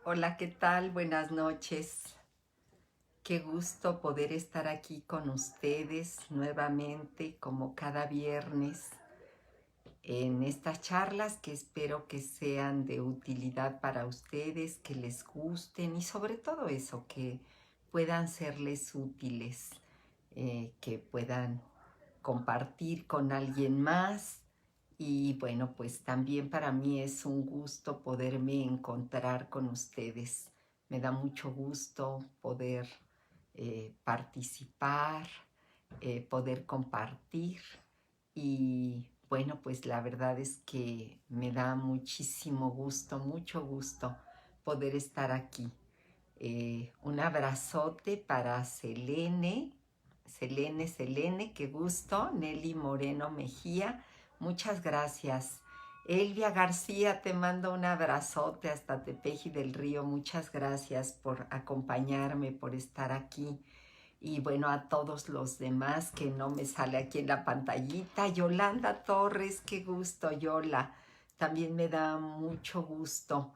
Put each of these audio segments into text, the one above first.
Hola, ¿qué tal? Buenas noches. Qué gusto poder estar aquí con ustedes nuevamente, como cada viernes, en estas charlas que espero que sean de utilidad para ustedes, que les gusten y sobre todo eso, que puedan serles útiles, que puedan compartir con alguien más. Y bueno, pues también para mí es un gusto poderme encontrar con ustedes. Me da mucho gusto poder participar, poder compartir y bueno, pues la verdad es que me da muchísimo gusto, mucho gusto poder estar aquí. Un abrazote para Selene, qué gusto. Nelly Moreno Mejía, muchas gracias. Elvia García, te mando un abrazote hasta Tepeji del Río. Muchas gracias por acompañarme, por estar aquí. Y bueno, a todos los demás que no me sale aquí en la pantallita. Yolanda Torres, qué gusto, Yola. También me da mucho gusto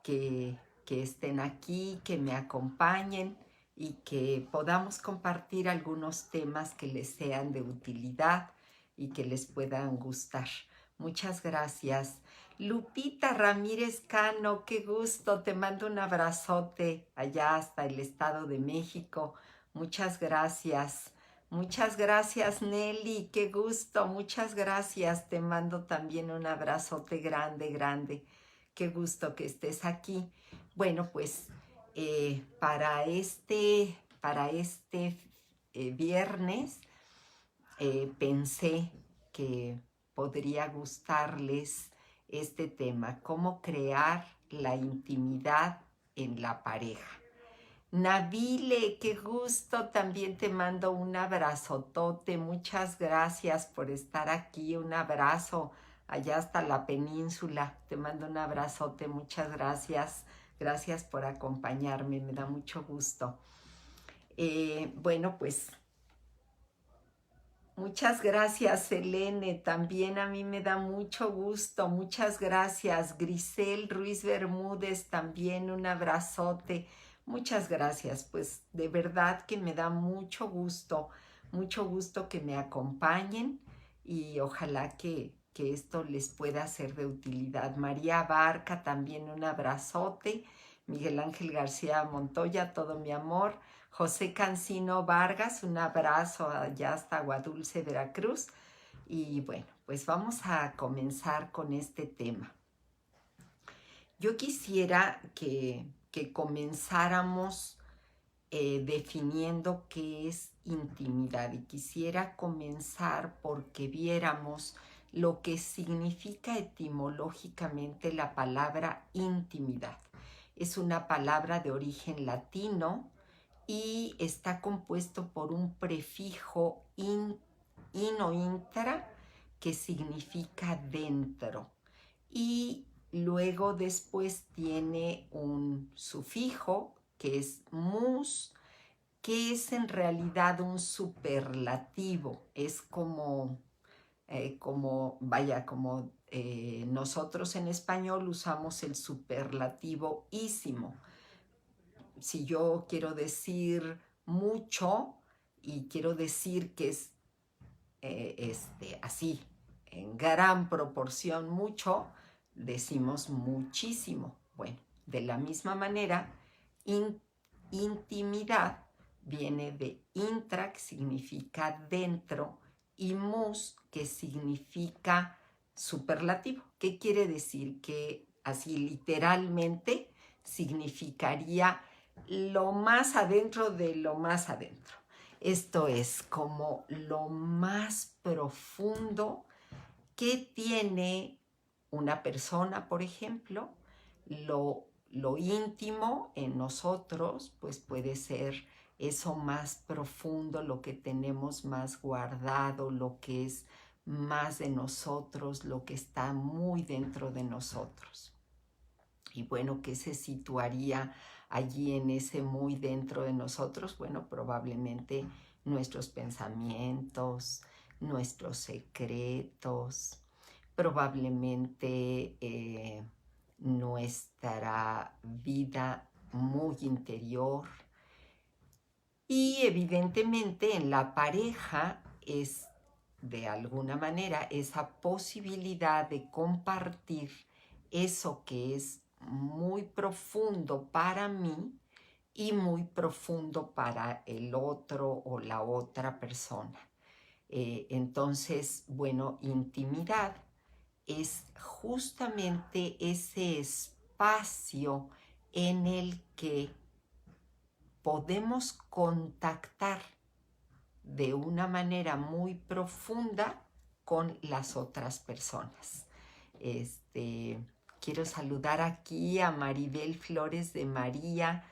que, que estén aquí, que me acompañen y que podamos compartir algunos temas que les sean de utilidad y que les puedan gustar. Muchas gracias. Lupita Ramírez Cano, qué gusto, te mando un abrazote allá hasta el Estado de México. Muchas gracias. Muchas gracias, Nelly. Qué gusto. Muchas gracias. Te mando también un abrazote grande, grande. Qué gusto que estés aquí. Bueno, pues para este viernes pensé que podría gustarles este tema, cómo crear la intimidad en la pareja. Nabile, qué gusto, también te mando un abrazotote, muchas gracias por estar aquí, un abrazo allá hasta la península, te mando un abrazote, muchas gracias, gracias por acompañarme, me da mucho gusto. Bueno, pues muchas gracias, Selene, también a mí me da mucho gusto, muchas gracias, Grisel Ruiz Bermúdez, también un abrazote. Muchas gracias, pues de verdad que me da mucho gusto que me acompañen y ojalá que esto les pueda ser de utilidad. María Barca, también un abrazote. Miguel Ángel García Montoya, todo mi amor. José Cancino Vargas, un abrazo allá hasta Aguadulce, Veracruz. Y bueno, pues vamos a comenzar con este tema. Yo quisiera que comenzáramos definiendo qué es intimidad y quisiera comenzar porque viéramos lo que significa etimológicamente la palabra intimidad. Es una palabra de origen latino y está compuesto por un prefijo in o intra que significa dentro y luego después tiene un sufijo que es mus, que es en realidad un superlativo, es como nosotros en español usamos el superlativo ísimo. Si yo quiero decir mucho y quiero decir que es así, en gran proporción mucho, decimos muchísimo. Bueno, de la misma manera, intimidad viene de intra, que significa dentro, y mus, que significa superlativo. ¿Qué quiere decir? Que así literalmente significaría lo más adentro de lo más adentro. Esto es como lo más profundo que tiene una persona, por ejemplo, lo íntimo en nosotros, pues puede ser eso más profundo, lo que tenemos más guardado, lo que es más de nosotros, lo que está muy dentro de nosotros. Y bueno, ¿qué se situaría allí en ese muy dentro de nosotros? Bueno, probablemente nuestros pensamientos, nuestros secretos, probablemente nuestra vida muy interior. Y evidentemente en la pareja es, de alguna manera, esa posibilidad de compartir eso que es muy profundo para mí y muy profundo para el otro o la otra persona. Entonces, bueno, intimidad es justamente ese espacio en el que podemos contactar de una manera muy profunda con las otras personas. Quiero saludar aquí a Maribel Flores de María,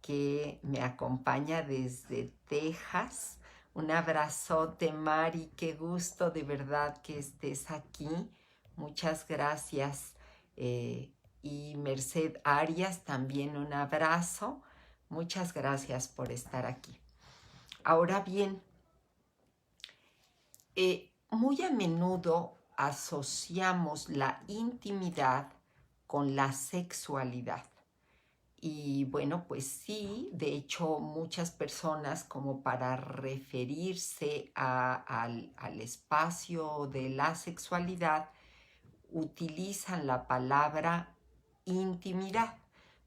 que me acompaña desde Texas. Un abrazote, Mari, qué gusto de verdad que estés aquí. Muchas gracias. Y Merced Arias, también un abrazo. Muchas gracias por estar aquí. Ahora bien, muy a menudo asociamos la intimidad con la sexualidad. Y bueno, pues sí, de hecho muchas personas, como para referirse al espacio de la sexualidad, utilizan la palabra intimidad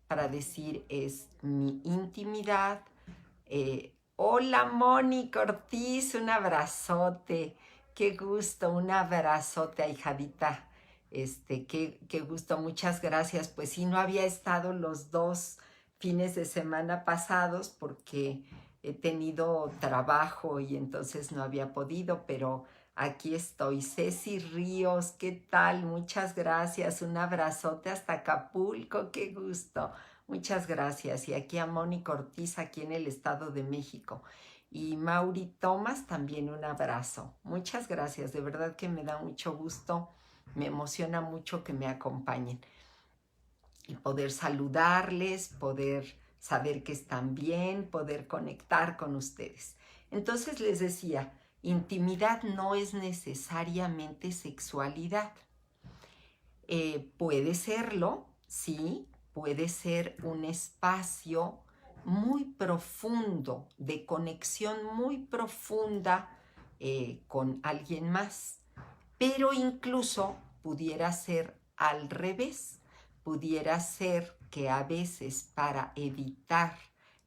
para decir es mi intimidad. Hola Mónica Ortiz, un abrazote, qué gusto, un abrazote, ahijadita. Qué gusto, muchas gracias. Pues sí, no había estado los 2 fines de semana pasados porque he tenido trabajo y entonces no había podido, pero aquí estoy. Ceci Ríos, ¿qué tal? Muchas gracias. Un abrazote hasta Acapulco, qué gusto. Muchas gracias. Y aquí a Mónica Ortiz, aquí en el Estado de México. Y Mauri Tomás, también un abrazo. Muchas gracias. De verdad que me da mucho gusto. Me emociona mucho que me acompañen. Y poder saludarles, poder saber que están bien, poder conectar con ustedes. Entonces les decía, intimidad no es necesariamente sexualidad. Puede serlo, sí, puede ser un espacio muy profundo, de conexión muy profunda con alguien más, pero incluso pudiera ser al revés, pudiera ser que a veces para evitar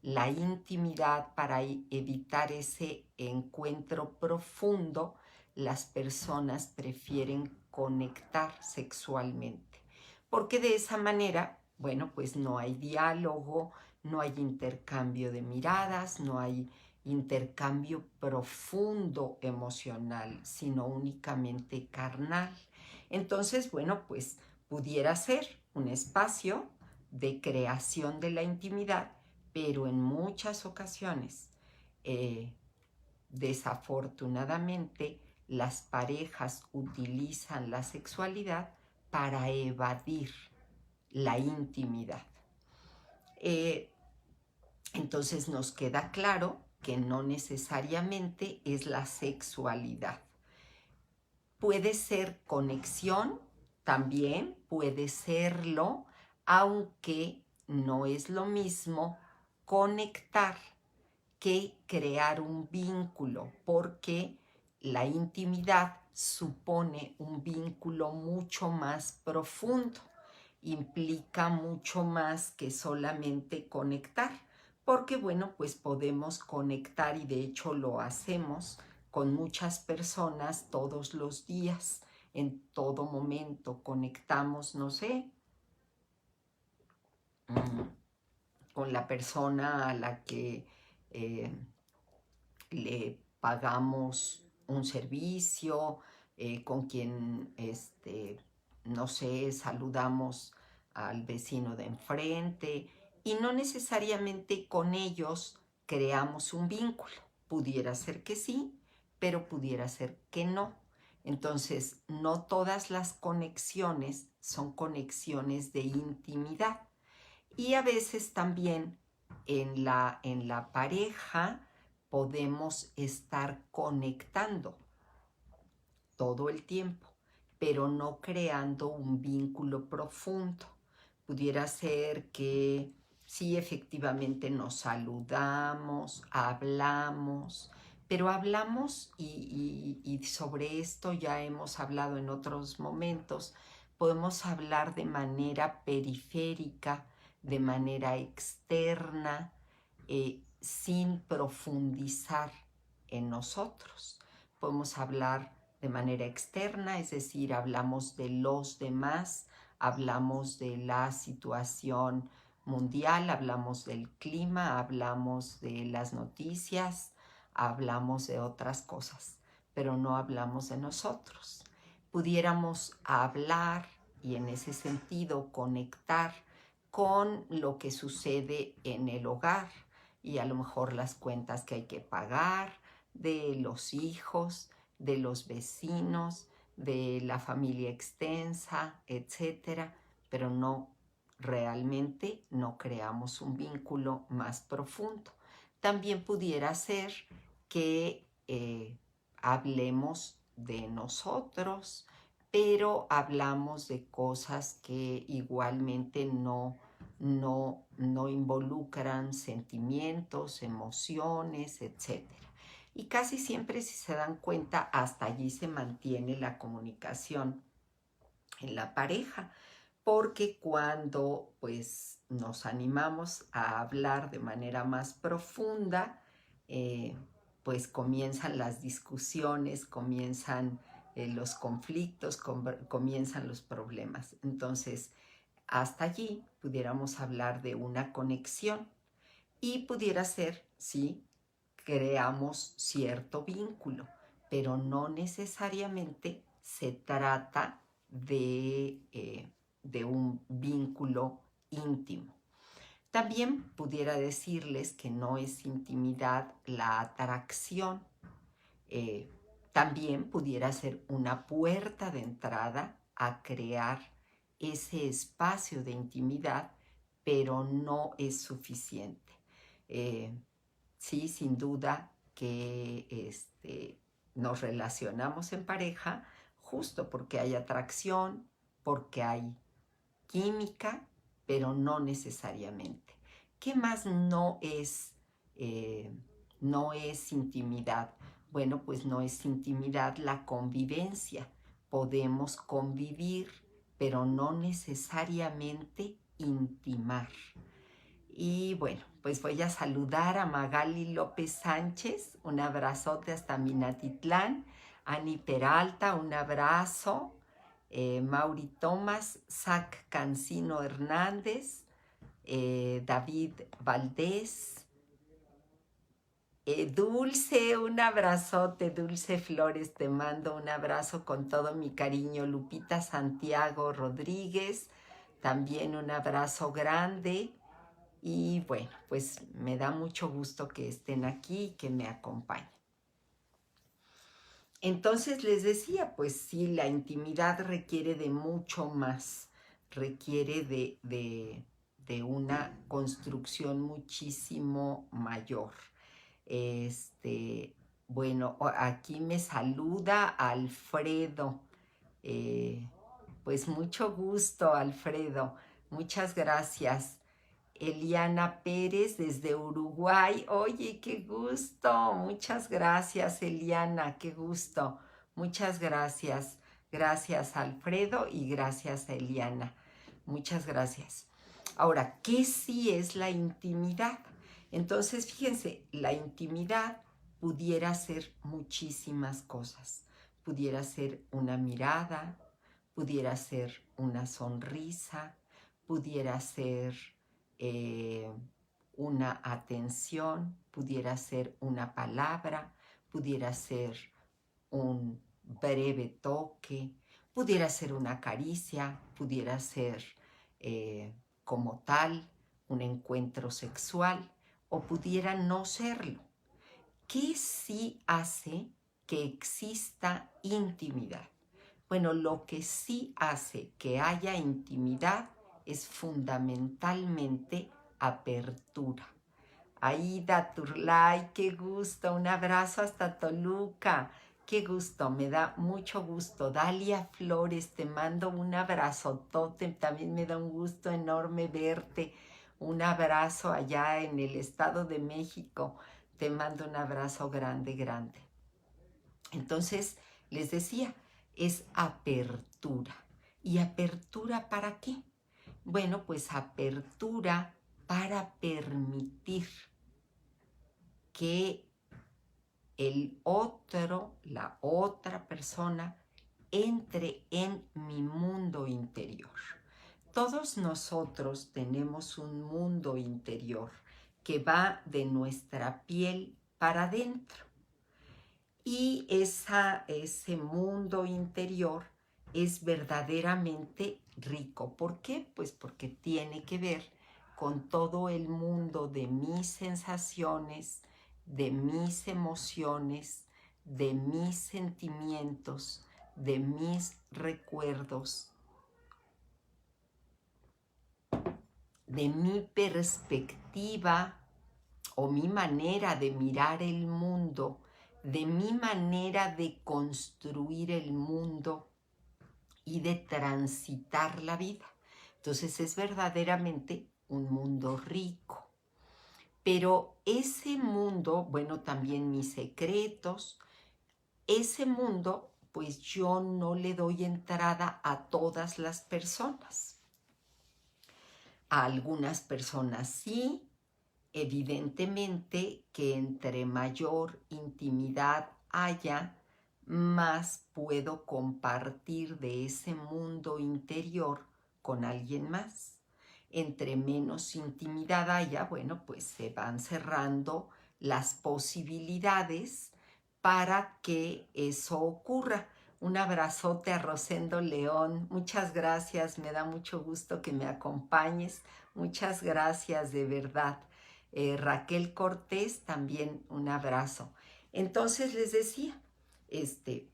la intimidad, para evitar ese encuentro profundo, las personas prefieren conectar sexualmente, porque de esa manera, bueno, pues no hay diálogo, no hay intercambio de miradas, no hay intercambio profundo emocional, sino únicamente carnal. Entonces, bueno, pues pudiera ser un espacio de creación de la intimidad, pero en muchas ocasiones, desafortunadamente, las parejas utilizan la sexualidad para evadir la intimidad. Entonces nos queda claro que no necesariamente es la sexualidad. Puede ser conexión, también puede serlo, aunque no es lo mismo conectar que crear un vínculo, porque la intimidad supone un vínculo mucho más profundo, implica mucho más que solamente conectar, porque bueno, pues podemos conectar y de hecho lo hacemos con muchas personas todos los días, en todo momento conectamos, no sé, con la persona a la que le pagamos un servicio, con quien, no sé, saludamos al vecino de enfrente y no necesariamente con ellos creamos un vínculo. Pudiera ser que sí, pero pudiera ser que no. Entonces, no todas las conexiones son conexiones de intimidad. Y a veces también en la pareja podemos estar conectando todo el tiempo, pero no creando un vínculo profundo. pudiera ser que sí, efectivamente nos saludamos, hablamos, pero hablamos y sobre esto ya hemos hablado en otros momentos, podemos hablar de manera periférica, de manera externa, sin profundizar en nosotros. Podemos hablar de manera externa, es decir, hablamos de los demás, hablamos de la situación mundial, hablamos del clima, hablamos de las noticias, hablamos de otras cosas, pero no hablamos de nosotros. Pudiéramos hablar y en ese sentido conectar con lo que sucede en el hogar y a lo mejor las cuentas que hay que pagar, de los hijos, de los vecinos, de la familia extensa, etcétera, pero no realmente no creamos un vínculo más profundo. También pudiera ser que hablemos de nosotros, pero hablamos de cosas que igualmente no involucran sentimientos, emociones, etcétera. Y casi siempre, si se dan cuenta, hasta allí se mantiene la comunicación en la pareja, porque cuando pues nos animamos a hablar de manera más profunda, pues comienzan las discusiones, comienzan los conflictos, comienzan los problemas. Entonces, hasta allí pudiéramos hablar de una conexión y pudiera ser, sí, creamos cierto vínculo, pero no necesariamente se trata de un vínculo íntimo. También pudiera decirles que no es intimidad la atracción. También pudiera ser una puerta de entrada a crear ese espacio de intimidad, pero no es suficiente. Sí, sin duda que nos relacionamos en pareja justo porque hay atracción, porque hay química, pero no necesariamente. ¿Qué más no es intimidad? Bueno, pues no es intimidad la convivencia. Podemos convivir, pero no necesariamente intimar. Y bueno, pues voy a saludar a Magali López Sánchez, un abrazote hasta Minatitlán, Ani Peralta, un abrazo, Mauri Tomás, Zac Cancino Hernández, David Valdés, Dulce, un abrazote, Dulce Flores, te mando un abrazo con todo mi cariño, Lupita Santiago Rodríguez, también un abrazo grande. Y bueno, pues me da mucho gusto que estén aquí y que me acompañen. Entonces les decía, pues sí, la intimidad requiere de mucho más, requiere de una construcción muchísimo mayor. Bueno, aquí me saluda Alfredo. Pues mucho gusto, Alfredo. Muchas gracias. Eliana Pérez desde Uruguay. Oye, qué gusto. Muchas gracias, Eliana, qué gusto. Muchas gracias. Gracias, Alfredo, y gracias, Eliana. Muchas gracias. Ahora, ¿qué sí es la intimidad? Entonces, fíjense, la intimidad pudiera ser muchísimas cosas. Pudiera ser una mirada, pudiera ser una sonrisa, pudiera ser una atención, pudiera ser una palabra, pudiera ser un breve toque, pudiera ser una caricia, pudiera ser como tal un encuentro sexual o pudiera no serlo. ¿Qué sí hace que exista intimidad? Bueno, lo que sí hace que haya intimidad es fundamentalmente apertura. Aida Turlay, qué gusto, un abrazo hasta Toluca. Qué gusto, me da mucho gusto. Dalia Flores, te mando un abrazotote. También me da un gusto enorme verte. Un abrazo allá en el Estado de México. Te mando un abrazo grande, grande. Entonces, les decía, es apertura. ¿Y apertura para qué? Bueno, pues apertura para permitir que el otro, la otra persona, entre en mi mundo interior. Todos nosotros tenemos un mundo interior que va de nuestra piel para adentro. Y ese mundo interior es verdaderamente rico. ¿Por qué? Pues porque tiene que ver con todo el mundo de mis sensaciones, de mis emociones, de mis sentimientos, de mis recuerdos, de mi perspectiva o mi manera de mirar el mundo, de mi manera de construir el mundo y de transitar la vida. Entonces es verdaderamente un mundo rico. Pero ese mundo, bueno, también mis secretos, ese mundo, pues yo no le doy entrada a todas las personas. A algunas personas sí. Evidentemente que entre mayor intimidad haya, más puedo compartir de ese mundo interior con alguien más. Entre menos intimidad haya, bueno, pues se van cerrando las posibilidades para que eso ocurra. Un abrazote a Rosendo León. Muchas gracias, me da mucho gusto que me acompañes. Muchas gracias, de verdad. Raquel Cortés, también un abrazo. Entonces les decía,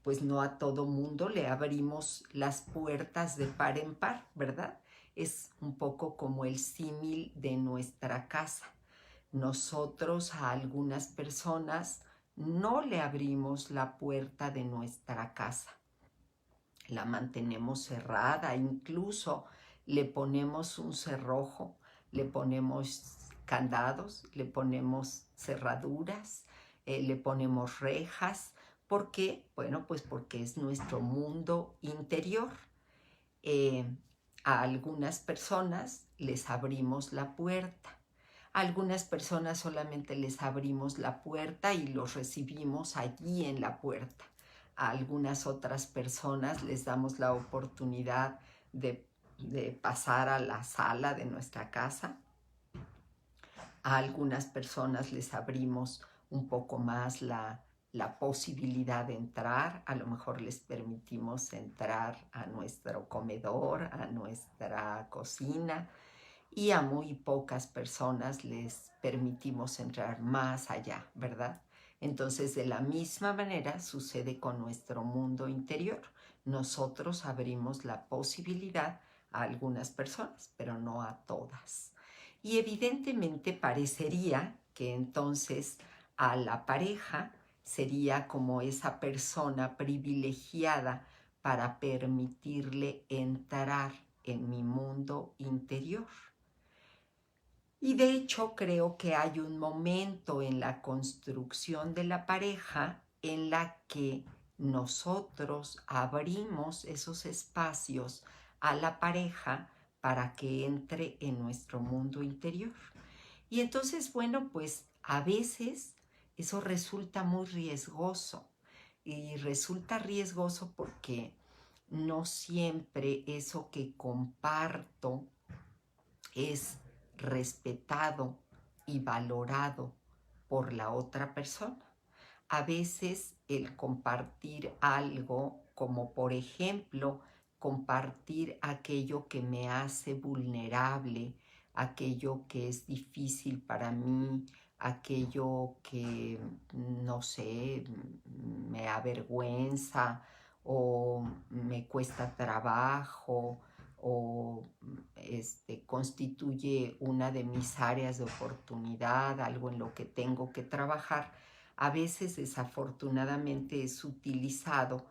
pues no a todo mundo le abrimos las puertas de par en par, ¿verdad? Es un poco como el símil de nuestra casa. Nosotros a algunas personas no le abrimos la puerta de nuestra casa. La mantenemos cerrada, incluso le ponemos un cerrojo, le ponemos candados, le ponemos cerraduras, le ponemos rejas. ¿Por qué? Bueno, pues porque es nuestro mundo interior. Eh, a algunas personas les abrimos la puerta. A algunas personas solamente les abrimos la puerta y los recibimos allí en la puerta. A algunas otras personas les damos la oportunidad de pasar a la sala de nuestra casa. A algunas personas les abrimos un poco más la posibilidad de entrar. A lo mejor les permitimos entrar a nuestro comedor, a nuestra cocina, y a muy pocas personas les permitimos entrar más allá, ¿verdad? Entonces, de la misma manera sucede con nuestro mundo interior. Nosotros abrimos la posibilidad a algunas personas, pero no a todas. Y evidentemente parecería que entonces a la pareja sería como esa persona privilegiada para permitirle entrar en mi mundo interior. Y de hecho creo que hay un momento en la construcción de la pareja en la que nosotros abrimos esos espacios a la pareja para que entre en nuestro mundo interior. Y entonces, bueno, pues a veces eso resulta muy riesgoso. Y resulta riesgoso porque no siempre eso que comparto es respetado y valorado por la otra persona. A veces el compartir algo, como por ejemplo compartir aquello que me hace vulnerable, aquello que es difícil para mí, aquello que, no sé, me avergüenza o me cuesta trabajo o constituye una de mis áreas de oportunidad, algo en lo que tengo que trabajar. a veces desafortunadamente es utilizado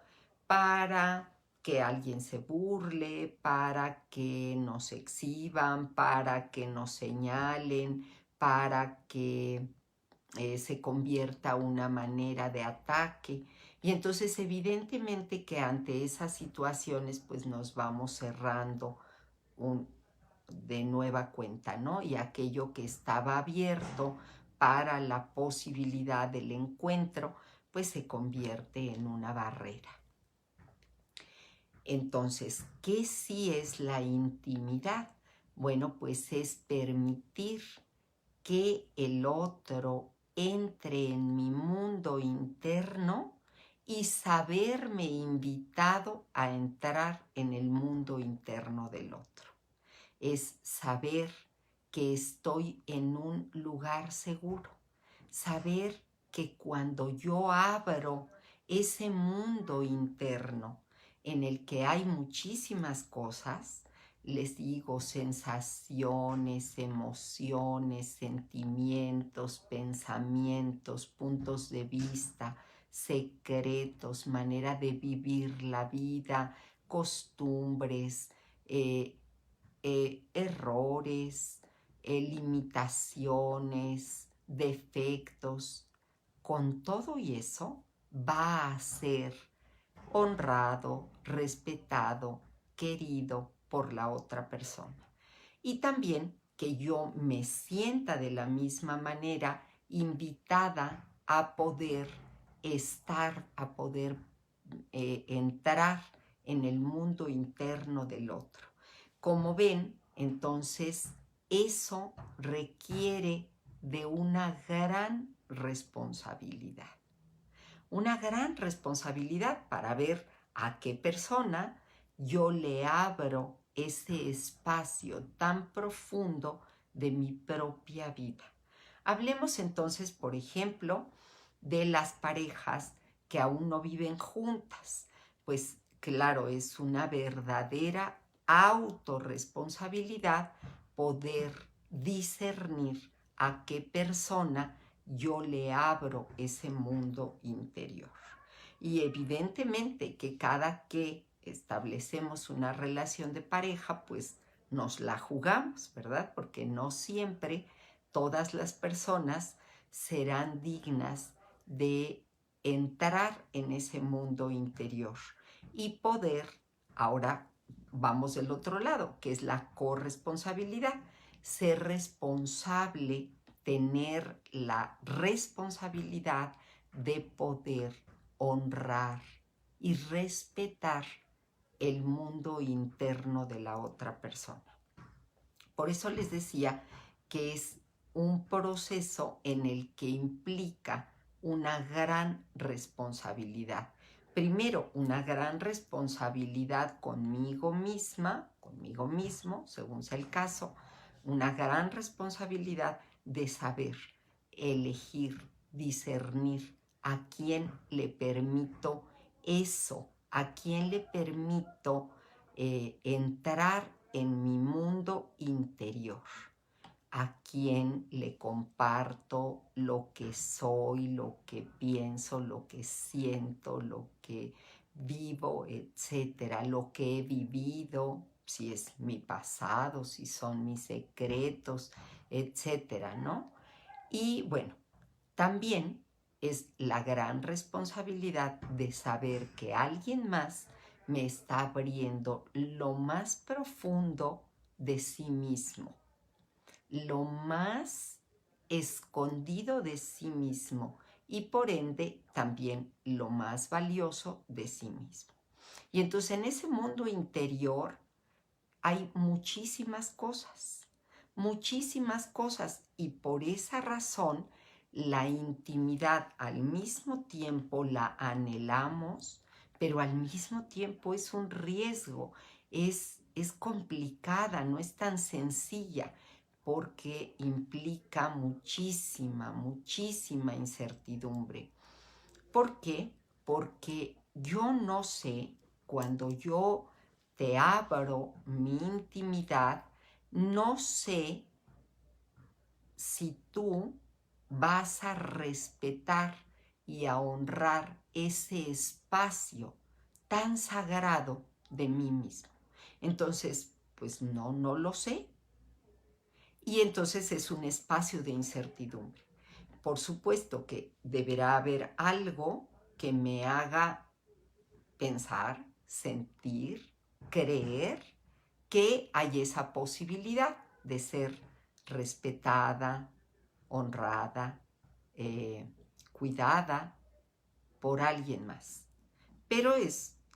para que alguien se burle, para que nos exhiban, para que nos señalen, para que se convierta una manera de ataque. Y entonces evidentemente que ante esas situaciones pues nos vamos cerrando de nueva cuenta, ¿no? Y aquello que estaba abierto para la posibilidad del encuentro pues se convierte en una barrera. Entonces, ¿qué sí es la intimidad? Bueno, pues es permitir que el otro entre en mi mundo interno y saberme invitado a entrar en el mundo interno del otro. Es saber que estoy en un lugar seguro, saber que cuando yo abro ese mundo interno en el que hay muchísimas cosas, les digo, sensaciones, emociones, sentimientos, pensamientos, puntos de vista, secretos, manera de vivir la vida, costumbres, errores, limitaciones, defectos. Con todo y eso va a ser honrado, respetado, querido por la otra persona. Y también que yo me sienta de la misma manera invitada a poder estar, a poder entrar en el mundo interno del otro. Como ven, entonces eso requiere de una gran responsabilidad. Una gran responsabilidad para ver a qué persona yo le abro ese espacio tan profundo de mi propia vida. Hablemos entonces, por ejemplo, de las parejas que aún no viven juntas. Pues claro, es una verdadera autorresponsabilidad poder discernir a qué persona yo le abro ese mundo interior. Y evidentemente que cada que establecemos una relación de pareja, pues nos la jugamos, ¿verdad? Porque no siempre todas las personas serán dignas de entrar en ese mundo interior y poder, ahora vamos del otro lado, que es la corresponsabilidad, ser responsable, tener la responsabilidad de poder honrar y respetar el mundo interno de la otra persona. Por eso les decía que es un proceso en el que implica una gran responsabilidad. Primero, una gran responsabilidad conmigo misma, conmigo mismo, según sea el caso, una gran responsabilidad de saber elegir, discernir a quién le permito eso, a quién le permito entrar en mi mundo interior, a quién le comparto lo que soy, lo que pienso, lo que siento, lo que vivo, etcétera, lo que he vivido, si es mi pasado, si son mis secretos, etcétera, ¿no? Y bueno, también es la gran responsabilidad de saber que alguien más me está abriendo lo más profundo de sí mismo, lo más escondido de sí mismo y por ende también lo más valioso de sí mismo. Y entonces en ese mundo interior hay muchísimas cosas y por esa razón la intimidad al mismo tiempo la anhelamos, pero al mismo tiempo es un riesgo, es complicada, no es tan sencilla porque implica muchísima incertidumbre. ¿Por qué? Porque yo no sé, cuando yo te abro mi intimidad, no sé si tú vas a respetar y a honrar ese espacio tan sagrado de mí mismo. Entonces, pues no lo sé. Y entonces es un espacio de incertidumbre. Por supuesto que deberá haber algo que me haga pensar, sentir, creer que hay esa posibilidad de ser respetada, honrada, cuidada por alguien más. Pero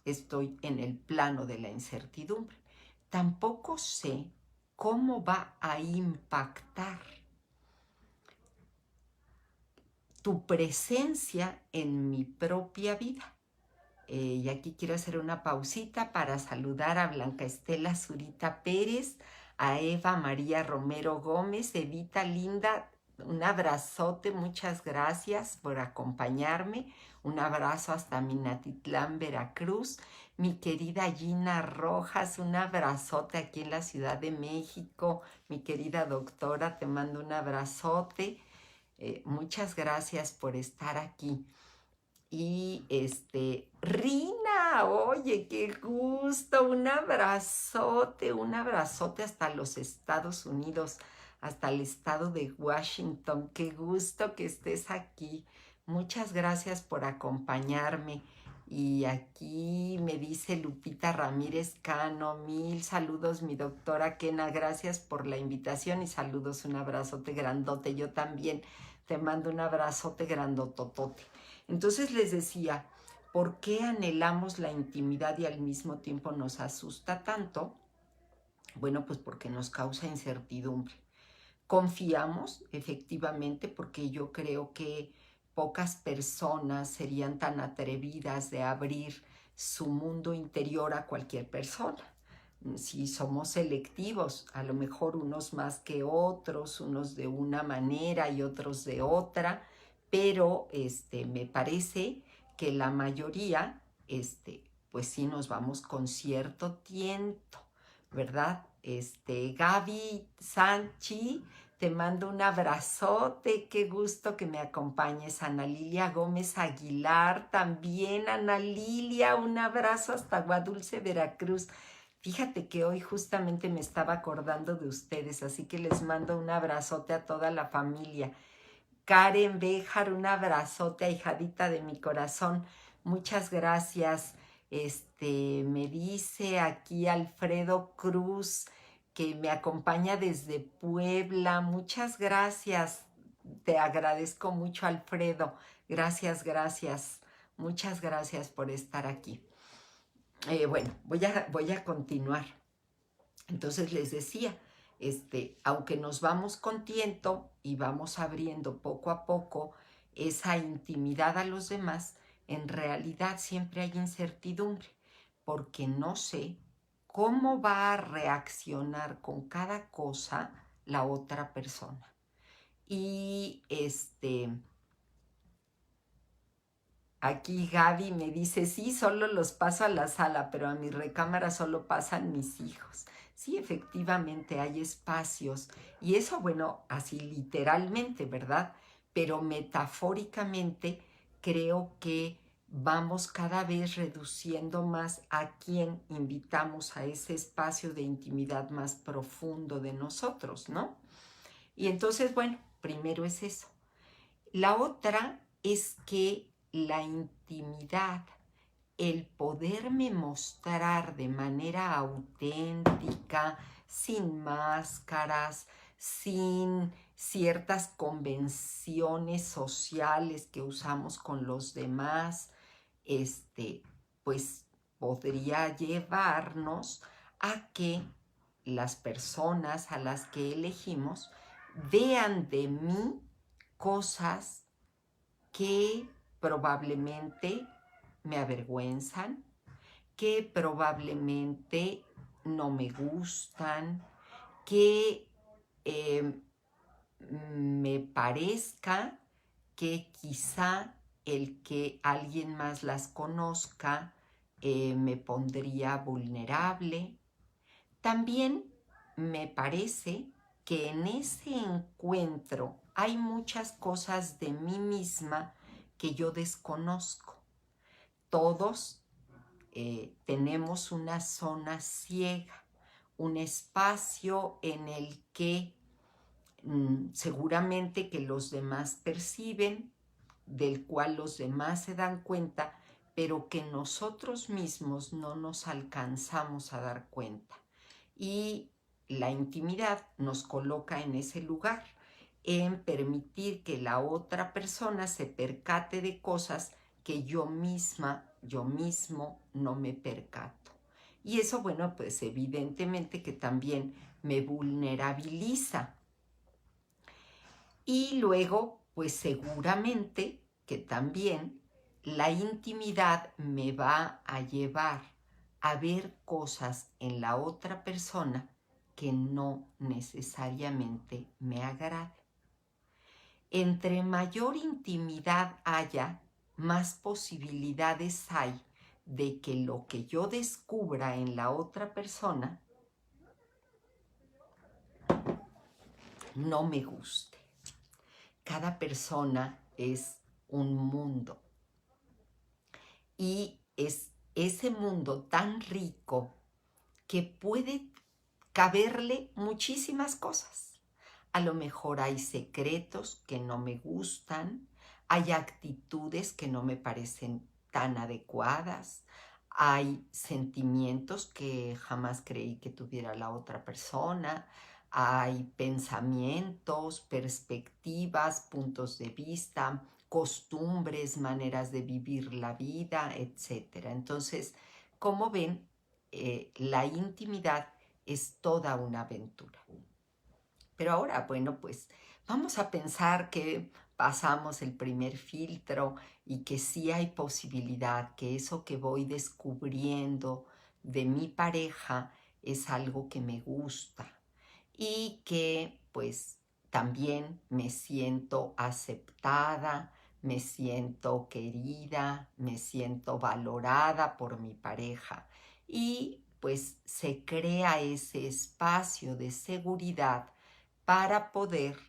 estoy en el plano de la incertidumbre. Tampoco sé cómo va a impactar tu presencia en mi propia vida. Y aquí quiero hacer una pausita para saludar a Blanca Estela Zurita Pérez, a Eva María Romero Gómez, Evita Linda, un abrazote, muchas gracias por acompañarme, un abrazo hasta Minatitlán, Veracruz, mi querida Gina Rojas, un abrazote aquí en la Ciudad de México, mi querida doctora, te mando un abrazote, muchas gracias por estar aquí. Y Rina, oye, qué gusto, un abrazote hasta los Estados Unidos, hasta el estado de Washington, qué gusto que estés aquí. Muchas gracias por acompañarme. Y aquí me dice Lupita Ramírez Cano, mil saludos, mi doctora Kena, gracias por la invitación y saludos, un abrazote grandote. Yo también te mando un abrazote grandototote. Entonces les decía, ¿por qué anhelamos la intimidad y al mismo tiempo nos asusta tanto? Bueno, pues porque nos causa incertidumbre. Confiamos, efectivamente, porque yo creo que pocas personas serían tan atrevidas de abrir su mundo interior a cualquier persona. Si somos selectivos, a lo mejor unos más que otros, unos de una manera y otros de otra, pero me parece que la mayoría, pues sí nos vamos con cierto tiento, ¿verdad? Gaby Sanchi, te mando un abrazote, qué gusto que me acompañes. Ana Lilia Gómez Aguilar, también Ana Lilia, un abrazo hasta Guadulce, Veracruz. Fíjate que hoy justamente me estaba acordando de ustedes, así que les mando un abrazote a toda la familia. Karen Béjar, un abrazote, ahijadita de mi corazón. Muchas gracias. Me dice aquí Alfredo Cruz, que me acompaña desde Puebla. Muchas gracias. Te agradezco mucho, Alfredo. Gracias, gracias. Muchas gracias por estar aquí. Bueno, voy a continuar. Entonces les decía, aunque nos vamos con tiento y vamos abriendo poco a poco esa intimidad a los demás, en realidad siempre hay incertidumbre, porque no sé cómo va a reaccionar con cada cosa la otra persona. Y aquí Gaby me dice, sí, solo los paso a la sala, pero a mi recámara solo pasan mis hijos. Sí, efectivamente hay espacios. Y eso, bueno, así literalmente, ¿verdad? Pero metafóricamente creo que vamos cada vez reduciendo más a quien invitamos a ese espacio de intimidad más profundo de nosotros, ¿no? Y entonces, bueno, primero es eso. La otra es que la intimidad, el poderme mostrar de manera auténtica, sin máscaras, sin ciertas convenciones sociales que usamos con los demás, pues podría llevarnos a que las personas a las que elegimos vean de mí cosas que probablemente me avergüenzan, que probablemente no me gustan, que me parezca que quizá el que alguien más las conozca me pondría vulnerable. También me parece que en ese encuentro hay muchas cosas de mí misma que yo desconozco. Todos tenemos una zona ciega, un espacio en el que seguramente que los demás perciben, del cual los demás se dan cuenta, pero que nosotros mismos no nos alcanzamos a dar cuenta. Y la intimidad nos coloca en ese lugar, en permitir que la otra persona se percate de cosas que yo misma, yo mismo no me percato. Y eso, bueno, pues evidentemente que también me vulnerabiliza. Y luego, pues seguramente que también la intimidad me va a llevar a ver cosas en la otra persona que no necesariamente me agraden. Entre mayor intimidad haya, más posibilidades hay de que lo que yo descubra en la otra persona no me guste. Cada persona es un mundo y es ese mundo tan rico que puede caberle muchísimas cosas. A lo mejor hay secretos que no me gustan, hay actitudes que no me parecen tan adecuadas, hay sentimientos que jamás creí que tuviera la otra persona, hay pensamientos, perspectivas, puntos de vista, costumbres, maneras de vivir la vida, etc. Entonces, como ven, la intimidad es toda una aventura. Pero ahora, bueno, pues vamos a pensar que pasamos el primer filtro y que sí hay posibilidad, que eso que voy descubriendo de mi pareja es algo que me gusta y que pues también me siento aceptada, me siento querida, me siento valorada por mi pareja y pues se crea ese espacio de seguridad para poder,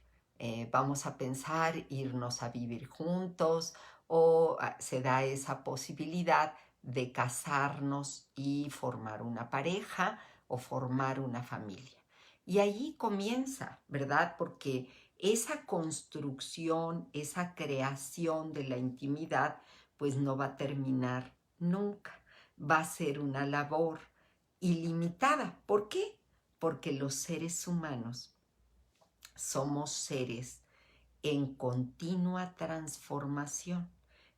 vamos a pensar, irnos a vivir juntos o se da esa posibilidad de casarnos y formar una pareja o formar una familia. Y allí comienza, ¿verdad? Porque esa construcción, esa creación de la intimidad, pues no va a terminar nunca. Va a ser una labor ilimitada. ¿Por qué? Porque los seres humanos somos seres en continua transformación.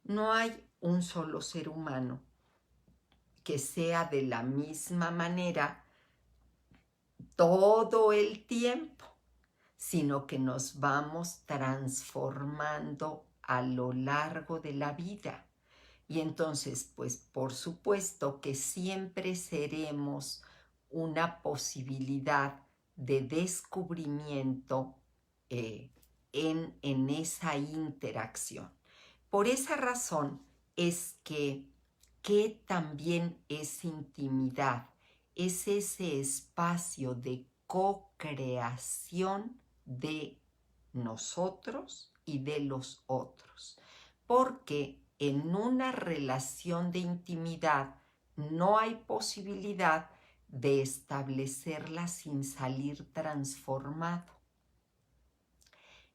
No hay un solo ser humano que sea de la misma manera todo el tiempo, sino que nos vamos transformando a lo largo de la vida. Y entonces, pues por supuesto que siempre seremos una posibilidad de descubrimiento en esa interacción. Por esa razón es que también es intimidad, es ese espacio de co-creación de nosotros y de los otros. Porque en una relación de intimidad no hay posibilidad de establecerla sin salir transformado.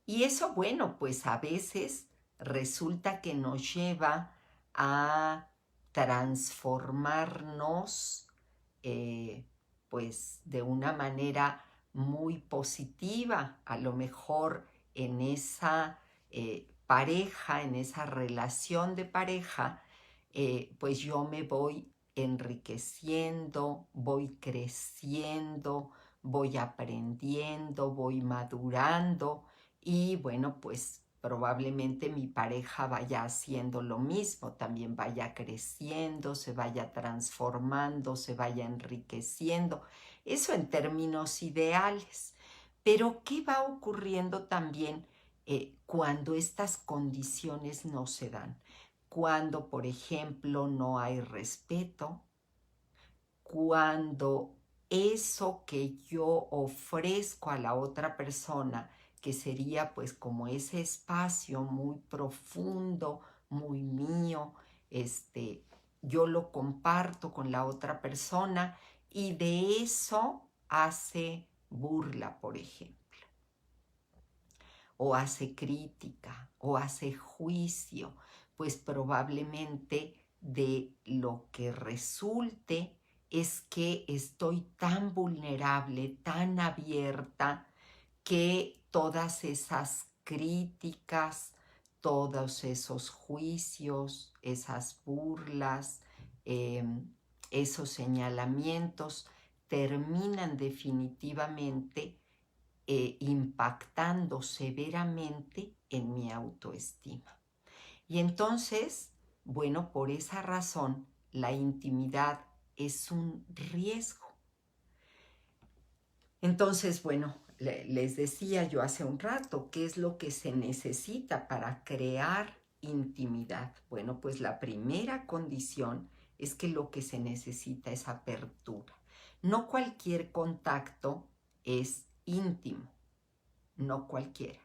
Y eso, bueno, pues a veces resulta que nos lleva a transformarnos pues de una manera muy positiva, a lo mejor en esa pareja, en esa relación de pareja, pues yo me voy enriqueciendo, voy creciendo, voy aprendiendo, voy madurando y bueno, pues probablemente mi pareja vaya haciendo lo mismo, también vaya creciendo, se vaya transformando, se vaya enriqueciendo. Eso en términos ideales. Pero ¿qué va ocurriendo también cuando estas condiciones no se dan? Cuando, por ejemplo, no hay respeto, cuando eso que yo ofrezco a la otra persona, que sería pues como ese espacio muy profundo, muy mío, yo lo comparto con la otra persona y de eso hace burla, por ejemplo, o hace crítica, o hace juicio, pues probablemente de lo que resulte es que estoy tan vulnerable, tan abierta, que todas esas críticas, todos esos juicios, esas burlas, eh, esos señalamientos terminan definitivamente impactando severamente en mi autoestima. Y entonces, bueno, por esa razón, la intimidad es un riesgo. Entonces, bueno, les decía yo hace un rato, ¿qué es lo que se necesita para crear intimidad? Bueno, pues la primera condición es que lo que se necesita es apertura. No cualquier contacto es íntimo, no cualquiera.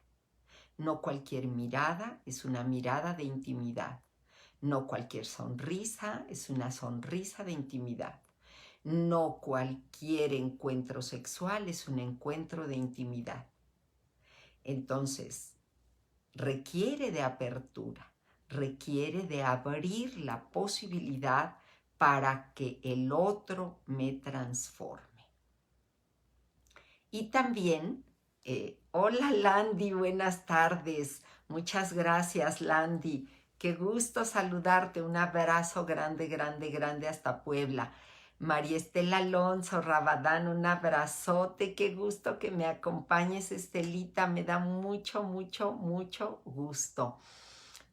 No cualquier mirada es una mirada de intimidad. No cualquier sonrisa es una sonrisa de intimidad. No cualquier encuentro sexual es un encuentro de intimidad. Entonces, requiere de apertura, requiere de abrir la posibilidad para que el otro me transforme. Y también, hola Landy, buenas tardes. Muchas gracias, Landy. Qué gusto saludarte. Un abrazo grande, grande, grande hasta Puebla. María Estela Alonso Rabadán, un abrazote. Qué gusto que me acompañes, Estelita. Me da mucho, mucho, mucho gusto.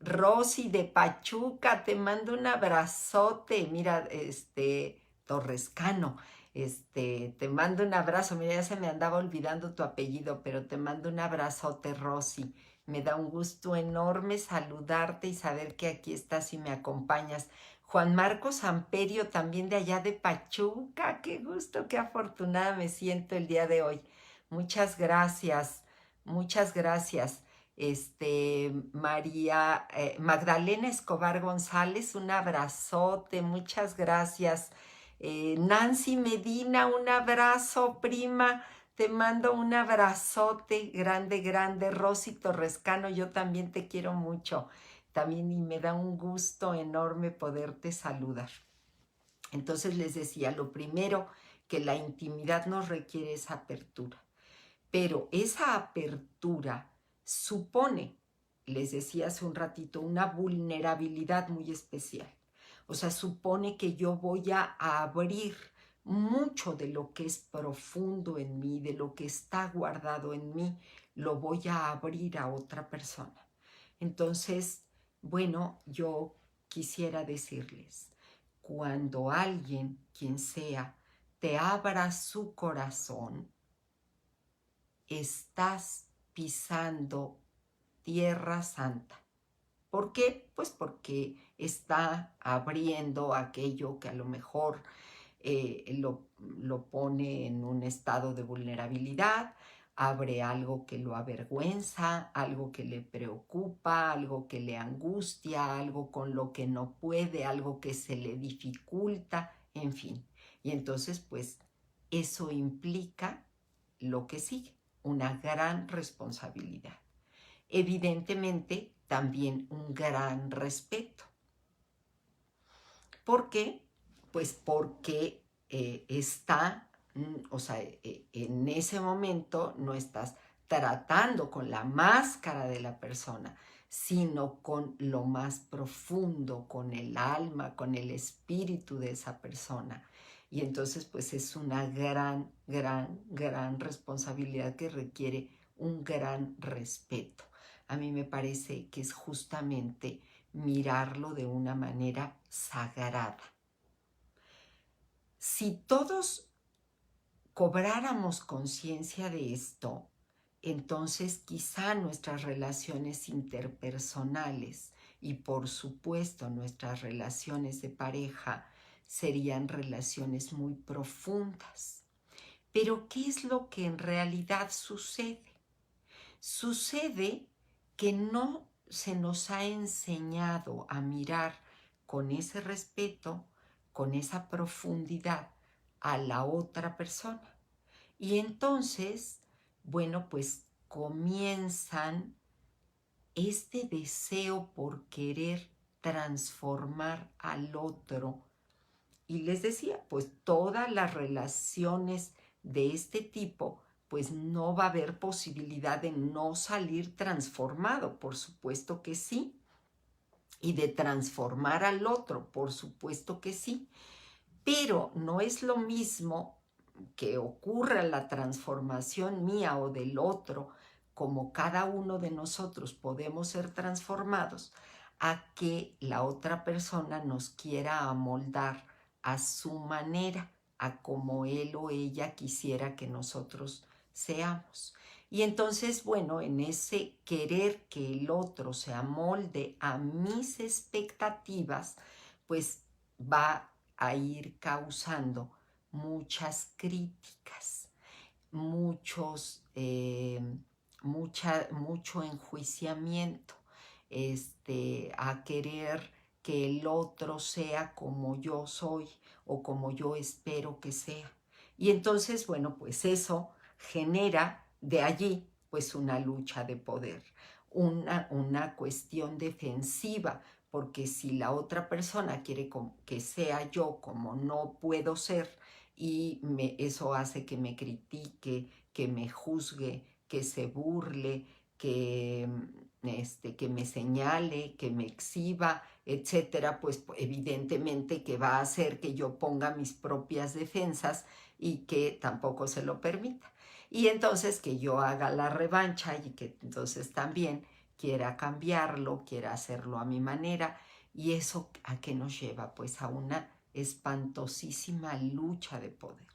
Rosy de Pachuca, te mando un abrazote. Mira, Torrescano, te mando un abrazo. Mira, ya se me andaba olvidando tu apellido, pero te mando un abrazote, Rosy. Me da un gusto enorme saludarte y saber que aquí estás y me acompañas. Juan Marcos Amperio, también de allá de Pachuca. Qué gusto, qué afortunada me siento el día de hoy. Muchas gracias, muchas gracias. María Magdalena Escobar González, un abrazote, muchas gracias. Nancy Medina, un abrazo, prima, te mando un abrazote grande, grande. Rosy Torrescano, yo también te quiero mucho, también y me da un gusto enorme poderte saludar. Entonces les decía, lo primero que la intimidad nos requiere es apertura, pero esa apertura supone, les decía hace un ratito, una vulnerabilidad muy especial. O sea, supone que yo voy a abrir mucho de lo que es profundo en mí, de lo que está guardado en mí, lo voy a abrir a otra persona. Entonces, bueno, yo quisiera decirles, cuando alguien, quien sea, te abra su corazón, estás pisando tierra santa. ¿Por qué? Pues porque está abriendo aquello que a lo mejor lo pone en un estado de vulnerabilidad, abre algo que lo avergüenza, algo que le preocupa, algo que le angustia, algo con lo que no puede, algo que se le dificulta, en fin. Y entonces, pues, eso implica lo que sigue, una gran responsabilidad. Evidentemente, también un gran respeto. ¿Por qué? Pues porque o sea, en ese momento no estás tratando con la máscara de la persona, sino con lo más profundo, con el alma, con el espíritu de esa persona. Y entonces, pues es una gran, gran, gran responsabilidad que requiere un gran respeto. A mí me parece que es justamente mirarlo de una manera sagrada. Si todos cobráramos conciencia de esto, entonces quizá nuestras relaciones interpersonales y por supuesto nuestras relaciones de pareja serían relaciones muy profundas. Pero ¿qué es lo que en realidad sucede? Sucede que no se nos ha enseñado a mirar con ese respeto, con esa profundidad a la otra persona. Y entonces, bueno, pues comienzan este deseo por querer transformar al otro. Y les decía, pues todas las relaciones de este tipo, pues no va a haber posibilidad de no salir transformado, por supuesto que sí. Y de transformar al otro, por supuesto que sí. Pero no es lo mismo que ocurra la transformación mía o del otro, como cada uno de nosotros podemos ser transformados, a que la otra persona nos quiera amoldar a su manera, a como él o ella quisiera que nosotros seamos. Y entonces, bueno, en ese querer que el otro se amolde a mis expectativas, pues va a ir causando muchas críticas, mucho enjuiciamiento, a querer que el otro sea como yo soy o como yo espero que sea. Y entonces, bueno, pues eso genera de allí pues una lucha de poder, una cuestión defensiva, porque si la otra persona quiere que sea yo como no puedo ser, y eso hace que me critique, que me juzgue, que se burle, que me señale, que me exhiba, etcétera, pues evidentemente que va a hacer que yo ponga mis propias defensas y que tampoco se lo permita. Y entonces que yo haga la revancha y que entonces también quiera cambiarlo, quiera hacerlo a mi manera. ¿Y eso a qué nos lleva? Pues a una espantosísima lucha de poder.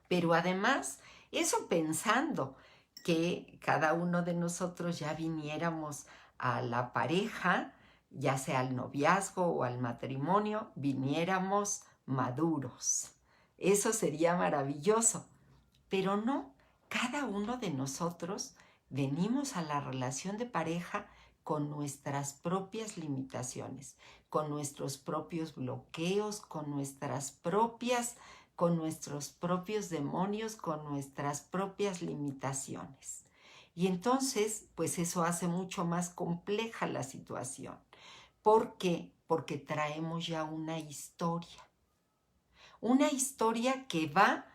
Pero además, eso pensando que cada uno de nosotros ya viniéramos a la pareja, ya sea al noviazgo o al matrimonio, viniéramos maduros. Eso sería maravilloso. Pero no, cada uno de nosotros venimos a la relación de pareja con nuestras propias limitaciones, con nuestros propios bloqueos, con nuestros propios demonios, con nuestras propias limitaciones. Y entonces, pues eso hace mucho más compleja la situación. ¿Por qué? Porque traemos ya una historia que va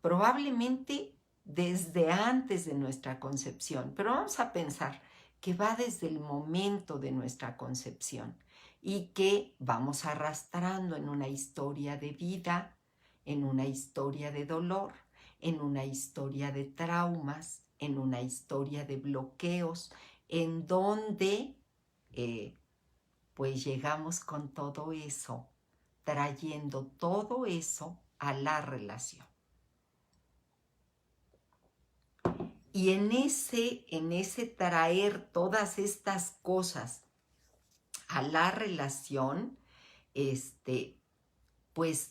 probablemente desde antes de nuestra concepción, pero vamos a pensar que va desde el momento de nuestra concepción y que vamos arrastrando en una historia de vida, en una historia de dolor, en una historia de traumas, en una historia de bloqueos, en donde pues llegamos con todo eso, trayendo todo eso a la relación. Y en ese traer todas estas cosas a la relación, pues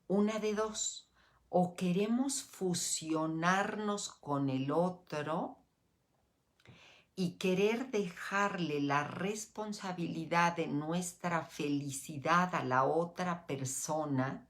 una de dos, o queremos fusionarnos con el otro y querer dejarle la responsabilidad de nuestra felicidad a la otra persona,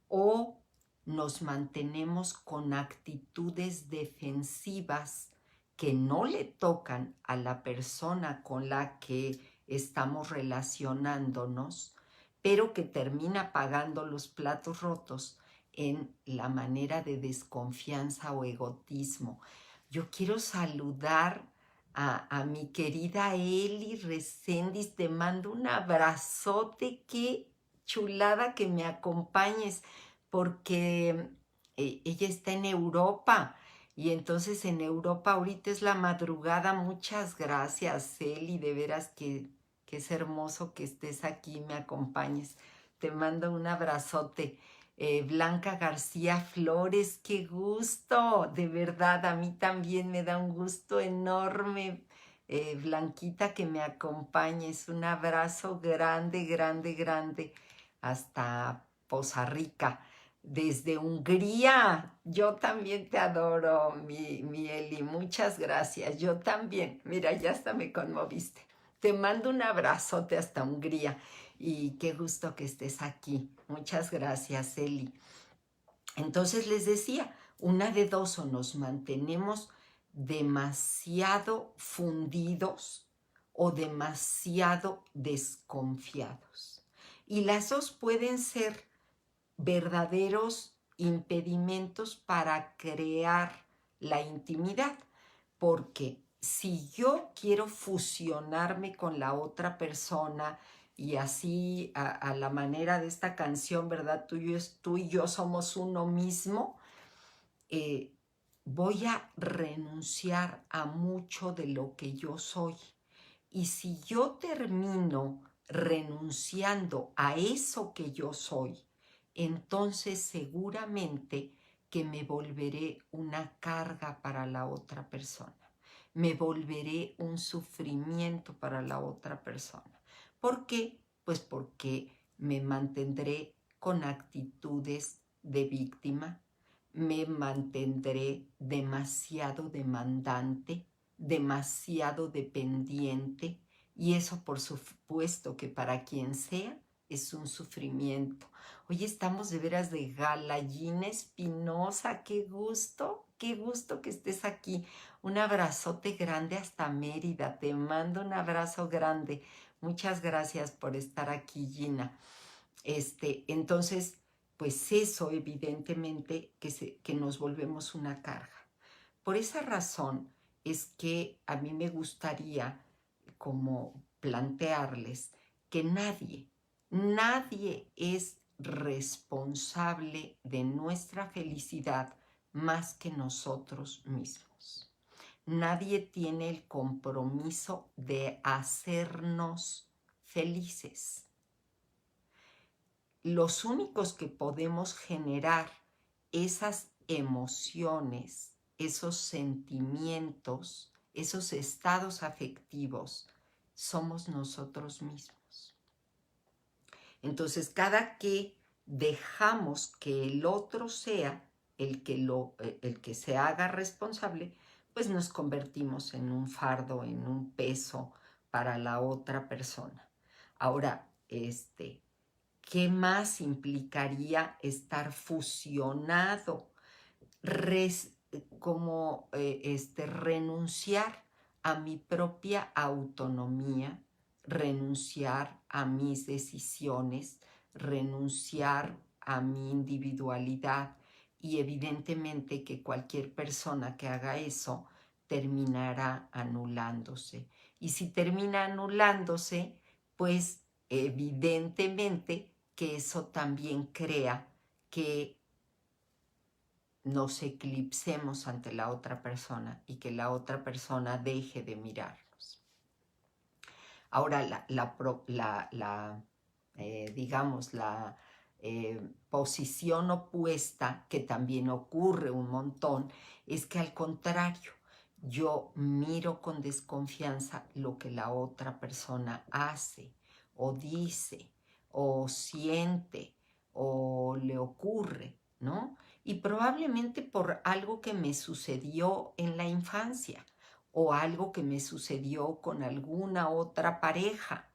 o nos mantenemos con actitudes defensivas que no le tocan a la persona con la que estamos relacionándonos, pero que termina pagando los platos rotos en la manera de desconfianza o egoísmo. Yo quiero saludar a mi querida Eli Reséndiz, te mando un abrazote, qué chulada que me acompañes, porque ella está en Europa y entonces en Europa ahorita es la madrugada. Muchas gracias, Eli, de veras que es hermoso que estés aquí y me acompañes. Te mando un abrazote. Blanca García Flores, qué gusto, de verdad, a mí también me da un gusto enorme, Blanquita, que me acompañes. Un abrazo grande, grande, grande, hasta Poza Rica. desde Hungría. Yo también te adoro, mi Eli. Muchas gracias. Yo también. Mira, ya hasta me conmoviste. Te mando un abrazote hasta Hungría y qué gusto que estés aquí. Muchas gracias, Eli. Entonces les decía, una de dos, o nos mantenemos demasiado fundidos o demasiado desconfiados. Y las dos pueden ser verdaderos impedimentos para crear la intimidad, porque si yo quiero fusionarme con la otra persona y así a la manera de esta canción, ¿verdad? Tú y yo somos uno mismo, eh, voy a renunciar a mucho de lo que yo soy. Y si yo termino renunciando a eso que yo soy, entonces seguramente que me volveré una carga para la otra persona. Me volveré un sufrimiento para la otra persona. ¿Por qué? Pues porque me mantendré con actitudes de víctima, me mantendré demasiado demandante, demasiado dependiente, y eso por supuesto que para quien sea es un sufrimiento. Hoy estamos de veras de gala. Gina Espinosa, qué gusto que estés aquí. Un abrazote grande hasta Mérida, te mando un abrazo grande. Muchas gracias por estar aquí, Gina. Entonces, pues eso evidentemente que nos volvemos una carga. Por esa razón es que a mí me gustaría como plantearles que nadie es responsable de nuestra felicidad más que nosotros mismos. Nadie tiene el compromiso de hacernos felices. Los únicos que podemos generar esas emociones, esos sentimientos, esos estados afectivos, somos nosotros mismos. Entonces, cada que dejamos que el otro sea el que se haga responsable, pues nos convertimos en un fardo, en un peso para la otra persona. Ahora, ¿qué más implicaría estar fusionado? Renunciar a mi propia autonomía, renunciar a mis decisiones, renunciar a mi individualidad, y evidentemente que cualquier persona que haga eso terminará anulándose. Y si termina anulándose, pues evidentemente que eso también crea que nos eclipsemos ante la otra persona y que la otra persona deje de mirarnos. Ahora, digamos, la posición opuesta, que también ocurre un montón, es que al contrario, yo miro con desconfianza lo que la otra persona hace o dice o siente o le ocurre, ¿no? Y probablemente por algo que me sucedió en la infancia o algo que me sucedió con alguna otra pareja.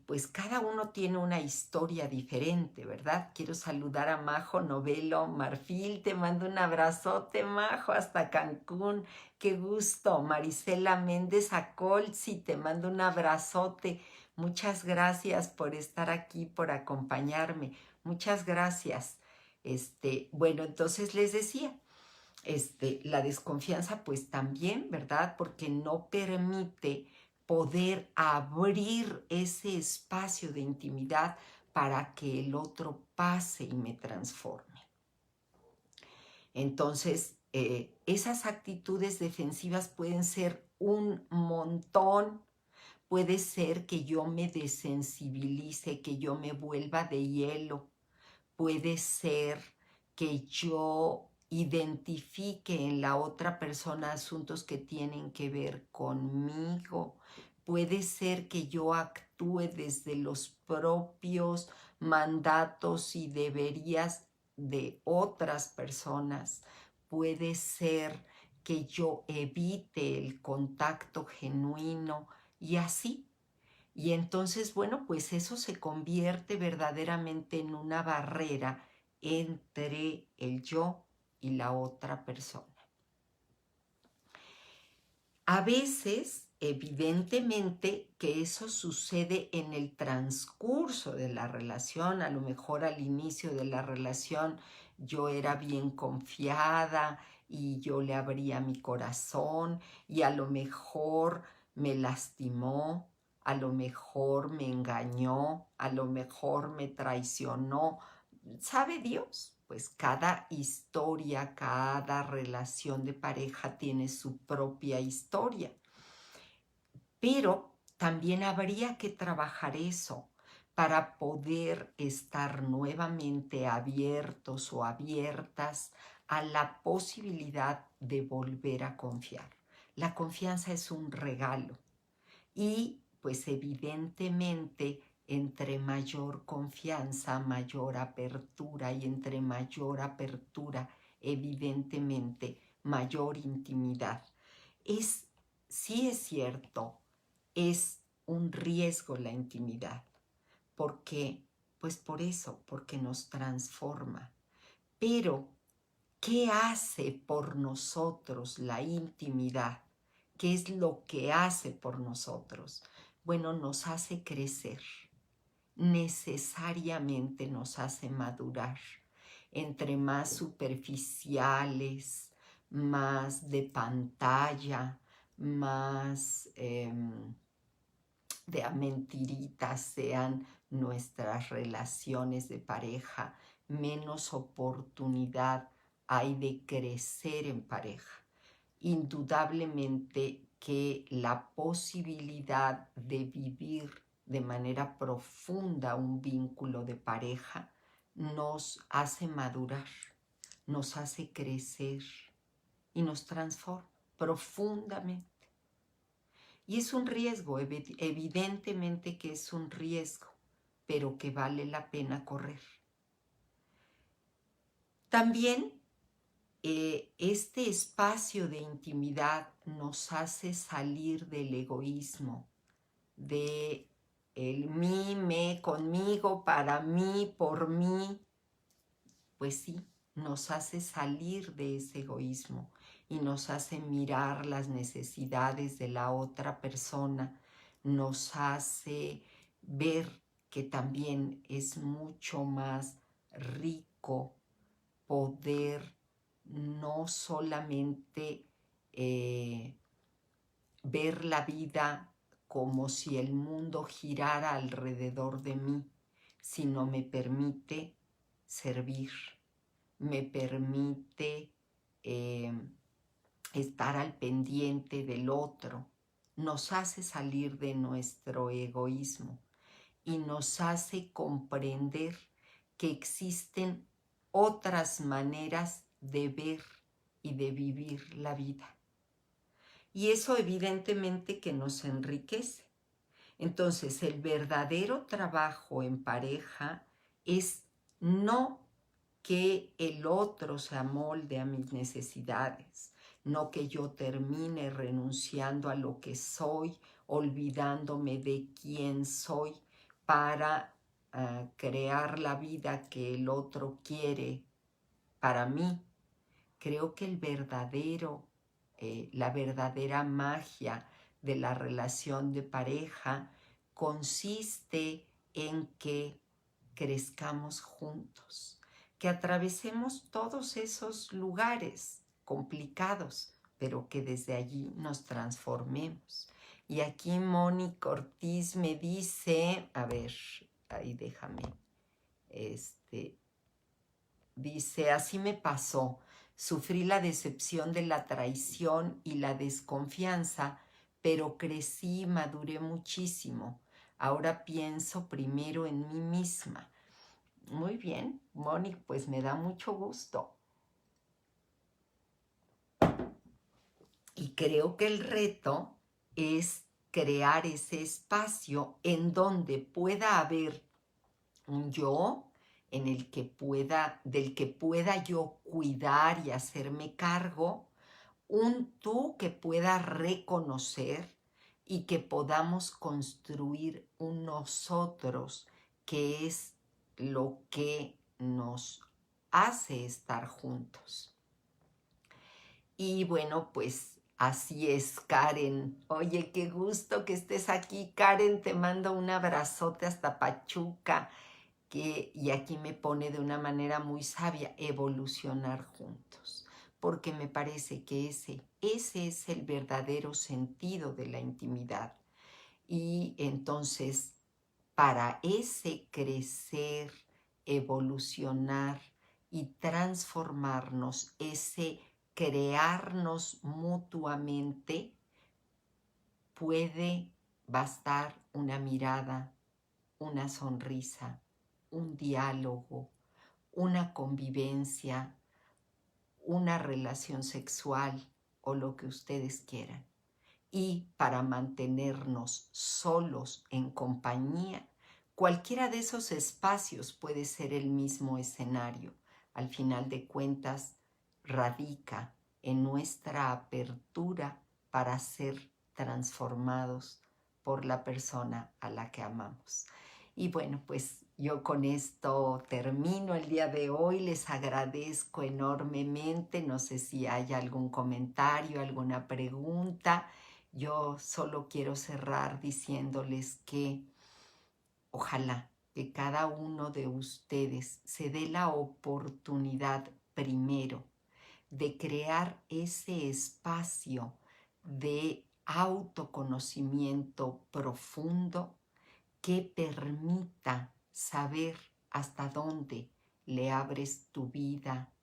Pues cada uno tiene una historia diferente, ¿verdad? Quiero saludar a Majo Novelo Marfil, te mando un abrazote, Majo, hasta Cancún, qué gusto. Marisela Méndez Acolzi, te mando un abrazote. Muchas gracias por estar aquí, por acompañarme. Muchas gracias. Bueno, entonces les decía, la desconfianza pues también, ¿verdad? Porque no permite poder abrir ese espacio de intimidad para que el otro pase y me transforme. Entonces, esas actitudes defensivas pueden ser un montón. Puede ser que yo me desensibilice, que yo me vuelva de hielo. Puede ser que yo identifique en la otra persona asuntos que tienen que ver conmigo. Puede ser que yo actúe desde los propios mandatos y deberías de otras personas, puede ser que yo evite el contacto genuino y así. Y entonces, bueno, pues eso se convierte verdaderamente en una barrera entre el yo y la otra persona. A veces, evidentemente, que eso sucede en el transcurso de la relación. A lo mejor al inicio de la relación yo era bien confiada y yo le abría mi corazón y a lo mejor me lastimó, a lo mejor me engañó, a lo mejor me traicionó. ¿Sabe Dios? Pues cada historia, cada relación de pareja tiene su propia historia. Pero también habría que trabajar eso para poder estar nuevamente abiertos o abiertas a la posibilidad de volver a confiar. La confianza es un regalo y pues evidentemente entre mayor confianza, mayor apertura y entre mayor apertura, evidentemente mayor intimidad. Sí es cierto, es un riesgo la intimidad. ¿Por qué? Pues por eso, porque nos transforma. Pero, ¿qué hace por nosotros la intimidad? ¿Qué es lo que hace por nosotros? Bueno, nos hace crecer, necesariamente nos hace madurar. Entre más superficiales, más de pantalla, más de a mentiritas sean nuestras relaciones de pareja, menos oportunidad hay de crecer en pareja. Indudablemente que la posibilidad de vivir de manera profunda un vínculo de pareja nos hace madurar, nos hace crecer y nos transforma profundamente. Y es un riesgo, evidentemente que es un riesgo, pero que vale la pena correr. También este espacio de intimidad nos hace salir del egoísmo, de el mí, me, conmigo, para mí, por mí. Pues sí, nos hace salir de ese egoísmo y nos hace mirar las necesidades de la otra persona, nos hace ver que también es mucho más rico poder no solamente ver la vida como si el mundo girara alrededor de mí, sino me permite servir, me permite estar al pendiente del otro, nos hace salir de nuestro egoísmo y nos hace comprender que existen otras maneras de ver y de vivir la vida. Y eso evidentemente que nos enriquece. Entonces, el verdadero trabajo en pareja es no que el otro se amolde a mis necesidades, no que yo termine renunciando a lo que soy, olvidándome de quién soy para crear la vida que el otro quiere para mí. Creo que la verdadera magia de la relación de pareja consiste en que crezcamos juntos, que atravesemos todos esos lugares complicados, pero que desde allí nos transformemos. Y aquí Mónica Ortiz me dice, a ver, ahí déjame, dice, así me pasó, sufrí la decepción de la traición y la desconfianza, pero crecí y maduré muchísimo. Ahora pienso primero en mí misma. Muy bien, Mónica, pues me da mucho gusto. Y creo que el reto es crear ese espacio en donde pueda haber un yo, en el que del que pueda yo cuidar y hacerme cargo, un tú que pueda reconocer y que podamos construir un nosotros, que es lo que nos hace estar juntos. Y bueno, pues así es, Karen. Oye, qué gusto que estés aquí, Karen. Te mando un abrazote hasta Pachuca, y aquí me pone de una manera muy sabia, evolucionar juntos. Porque me parece que ese es el verdadero sentido de la intimidad. Y entonces, para ese crecer, evolucionar y transformarnos, ese crearnos mutuamente, puede bastar una mirada, una sonrisa, un diálogo, una convivencia, una relación sexual o lo que ustedes quieran. Y para mantenernos solos en compañía, cualquiera de esos espacios puede ser el mismo escenario. Al final de cuentas, radica en nuestra apertura para ser transformados por la persona a la que amamos. Y bueno, pues yo con esto termino el día de hoy. Les agradezco enormemente. No sé si hay algún comentario, alguna pregunta. Yo solo quiero cerrar diciéndoles que ojalá que cada uno de ustedes se dé la oportunidad primero de crear ese espacio de autoconocimiento profundo que permita saber hasta dónde le abres tu vida,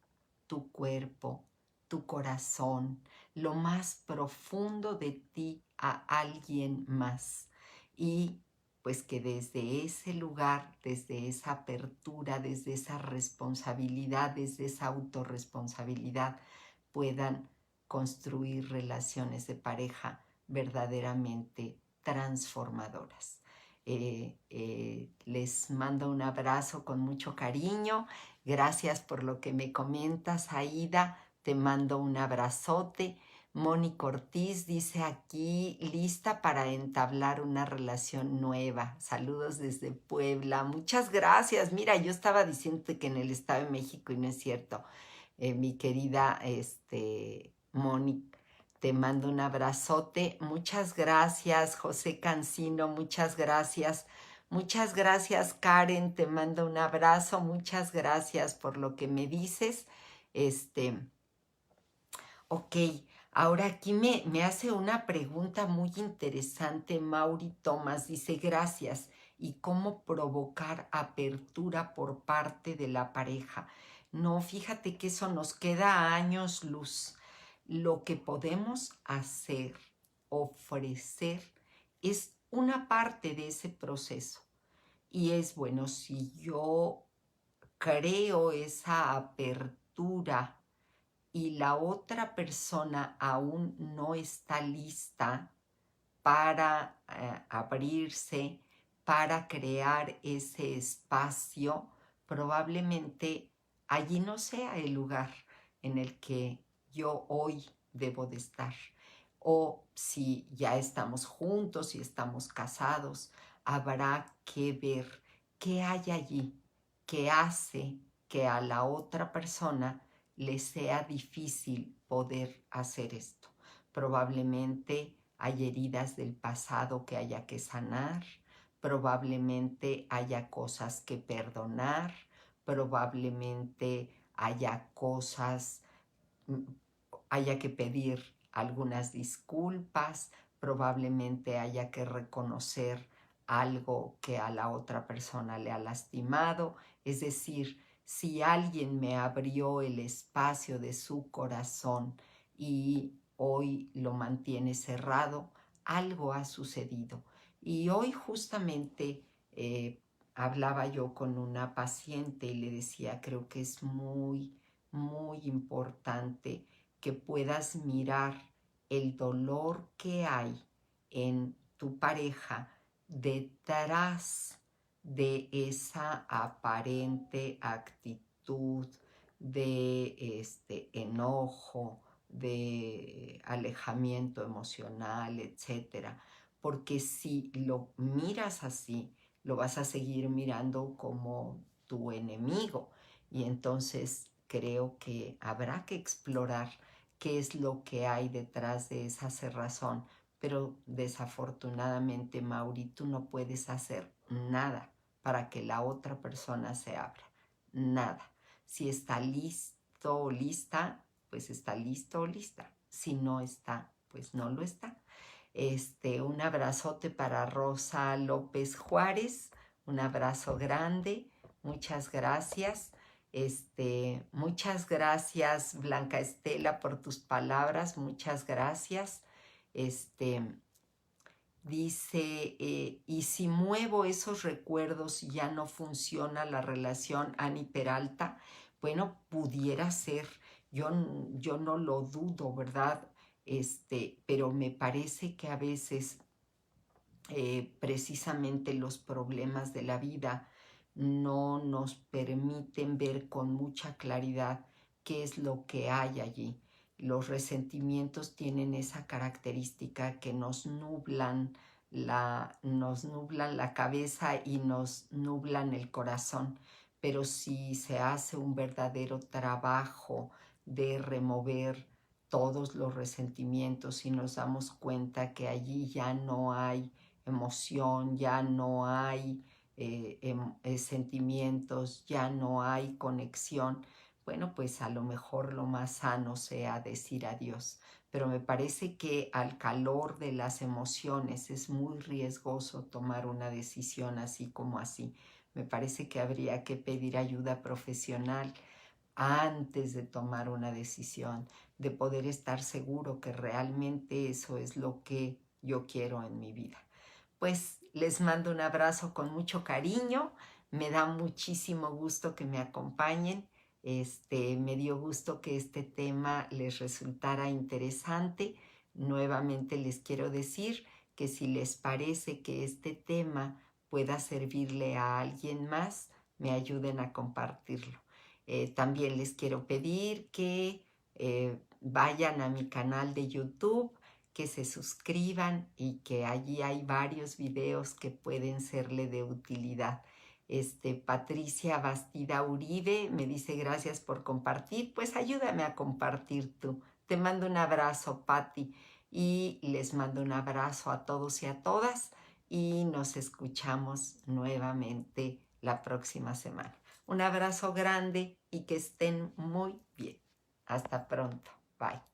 tu cuerpo, tu corazón, lo más profundo de ti a alguien más. Y pues que desde ese lugar, desde esa apertura, desde esa responsabilidad, desde esa autorresponsabilidad, puedan construir relaciones de pareja verdaderamente transformadoras. Les mando un abrazo con mucho cariño. Gracias por lo que me comentas, Aida. Te mando un abrazote. Mónica Ortiz dice aquí, lista para entablar una relación nueva. Saludos desde Puebla. Muchas gracias. Mira, yo estaba diciendo que en el Estado de México y no es cierto. Mi querida Mónica, te mando un abrazote. Muchas gracias, José Cancino. Muchas gracias. Muchas gracias, Karen. Te mando un abrazo. Muchas gracias por lo que me dices. Ok, ahora aquí me hace una pregunta muy interesante. Mauri Tomás dice, gracias. ¿Y cómo provocar apertura por parte de la pareja? No, fíjate que eso nos queda a años luz. Lo que podemos hacer, ofrecer, es una parte de ese proceso. Y es bueno, si yo creo esa apertura y la otra persona aún no está lista para abrirse, para crear ese espacio, probablemente allí no sea el lugar en el que yo hoy debo de estar. O si ya estamos juntos y estamos casados, habrá que ver qué hay allí que hace que a la otra persona le sea difícil poder hacer esto. Probablemente hay heridas del pasado que haya que sanar, probablemente haya cosas que perdonar, probablemente haya cosas, haya que pedir algunas disculpas, probablemente haya que reconocer algo que a la otra persona le ha lastimado. Es decir, si alguien me abrió el espacio de su corazón y hoy lo mantiene cerrado, algo ha sucedido. Y hoy justamente hablaba yo con una paciente y le decía, creo que es muy, muy importante que puedas mirar el dolor que hay en tu pareja detrás de esa aparente actitud de enojo, de alejamiento emocional, etcétera. Porque si lo miras así, lo vas a seguir mirando como tu enemigo. Y entonces creo que habrá que explorar qué es lo que hay detrás de esa cerrazón. Pero desafortunadamente, Mauri, tú no puedes hacer nada para que la otra persona se abra. Nada. Si está listo o lista, pues está listo o lista. Si no está, pues no lo está. Un abrazote para Rosa López Juárez, un abrazo grande, muchas gracias. Muchas gracias, Blanca Estela, por tus palabras, muchas gracias. Dice, y si muevo esos recuerdos ya no funciona la relación, Ani Peralta. Bueno, pudiera ser, yo no lo dudo, ¿verdad? Pero me parece que a veces precisamente los problemas de la vida no nos permiten ver con mucha claridad qué es lo que hay allí. Los resentimientos tienen esa característica que nos nublan la cabeza y nos nublan el corazón. Pero si se hace un verdadero trabajo de remover todos los resentimientos y nos damos cuenta que allí ya no hay emoción, ya no hay sentimientos, ya no hay conexión, bueno, pues a lo mejor lo más sano sea decir adiós. Pero me parece que al calor de las emociones es muy riesgoso tomar una decisión así como así. Me parece que habría que pedir ayuda profesional antes de tomar una decisión, de poder estar seguro que realmente eso es lo que yo quiero en mi vida. Pues les mando un abrazo con mucho cariño, me da muchísimo gusto que me acompañen, me dio gusto que este tema les resultara interesante. Nuevamente les quiero decir que si les parece que este tema pueda servirle a alguien más, me ayuden a compartirlo. También les quiero pedir que vayan a mi canal de YouTube, que se suscriban y que allí hay varios videos que pueden serle de utilidad. Patricia Bastida Uribe me dice gracias por compartir. Pues ayúdame a compartir tú. Te mando un abrazo, Patti, y les mando un abrazo a todos y a todas y nos escuchamos nuevamente la próxima semana. Un abrazo grande y que estén muy bien. Hasta pronto. Bye.